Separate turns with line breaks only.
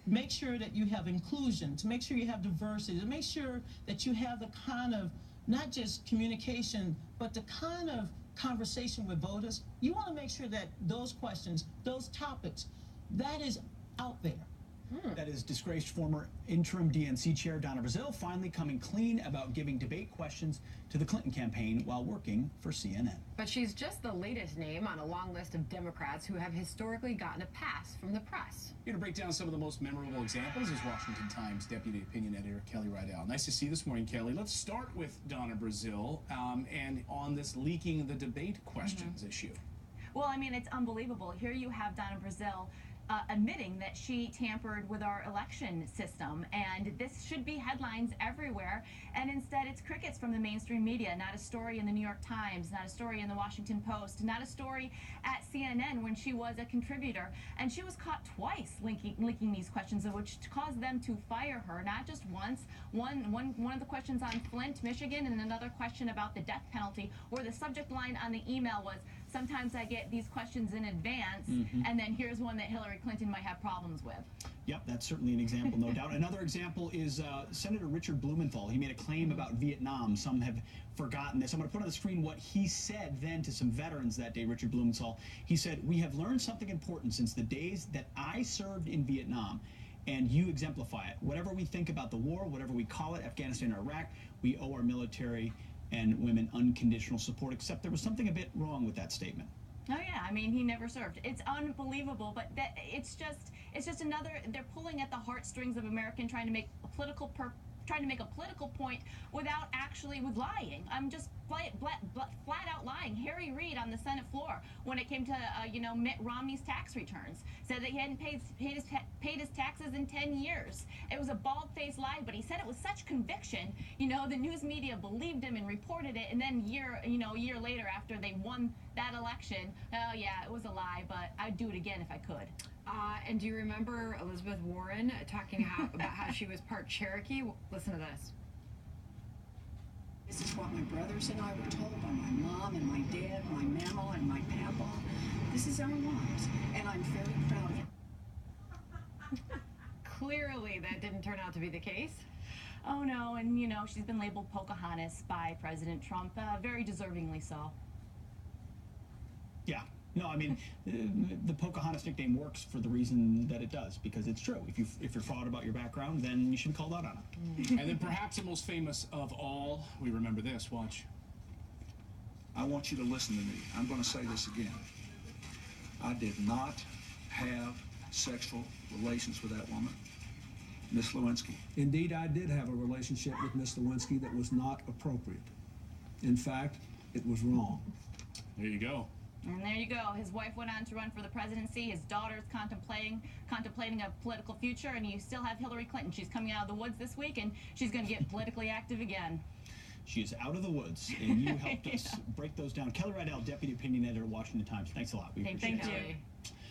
make sure that you have inclusion, to make sure you have diversity, to make sure that you have the kind of, not just communication, but the kind of conversation with voters. You want to make sure that those questions, those topics, that is out there.
That is disgraced former interim DNC chair Donna Brazile finally coming clean about giving debate questions to the Clinton campaign while working for CNN.
But she's just the latest name on a long list of Democrats who have historically gotten a pass from the press.
Here to break down some of the most memorable examples is Washington Times Deputy Opinion Editor Kelly Riddell. Nice to see you this morning, Kelly. Let's start with Donna Brazile and on this leaking the debate questions issue.
Well, I mean, it's unbelievable. Here you have Donna Brazile admitting that she tampered with our election system, and this should be headlines everywhere, and instead it's crickets from the mainstream media. Not a story in the New York Times, not a story in the Washington Post, not a story at CNN when she was a contributor, and she was caught twice leaking these questions, which caused them to fire her, not just once. One of the questions on Flint, Michigan, and another question about the death penalty, where the subject line on the email was, "Sometimes I get these questions in advance, and then here's one that Hillary Clinton might have problems with."
Yep, that's certainly an example, no doubt. Another example is Senator Richard Blumenthal. He made a claim about Vietnam. Some have forgotten this. I'm going to put on the screen what he said then to some veterans that day, Richard Blumenthal. He said, "We have learned something important since the days that I served in Vietnam, and you exemplify it. Whatever we think about the war, whatever we call it, Afghanistan or Iraq, we owe our military and women unconditional support," except there was something a bit wrong with that statement.
Oh yeah, I mean, he never served. It's unbelievable, but it's just another. They're pulling at the heartstrings of American, trying to make a political point without actually lying. I'm just flat out lying. Harry Reid on the Senate floor, when it came to Mitt Romney's tax returns, said that he hadn't paid his taxes in 10 years. It was a bald-faced lie, but he said it with such conviction. The news media believed him and reported it, and then a year later, after they won that election, oh yeah, it was a lie, but I'd do it again if I could.
And do you remember Elizabeth Warren talking about how she was part Cherokee? Listen to this.
"This is what my brothers and I were told by my mom and my dad, my mama and my papa. This is our lives, and I'm very proud of it."
Clearly, that didn't turn out to be the case.
Oh no, and she's been labeled Pocahontas by President Trump, very deservingly so.
Yeah. No, I mean, the Pocahontas nickname works for the reason that it does, because it's true. If you're flawed about your background, then you should be called out on it.
And then perhaps the most famous of all, we remember this. Watch.
"I want you to listen to me. I'm going to say this again. I did not have sexual relations with that woman, Miss Lewinsky."
Indeed, I did have a relationship with Miss Lewinsky that was not appropriate. In fact, it was wrong.
There you go.
And there you go. His wife went on to run for the presidency. His daughter's contemplating a political future, and you still have Hillary Clinton. She's coming out of the woods this week, and she's going to get politically active again.
She is out of the woods, and you helped us break those down. Kelly Riddell, Deputy Opinion Editor, Washington Times. Thanks a lot. We appreciate it.
Thank you.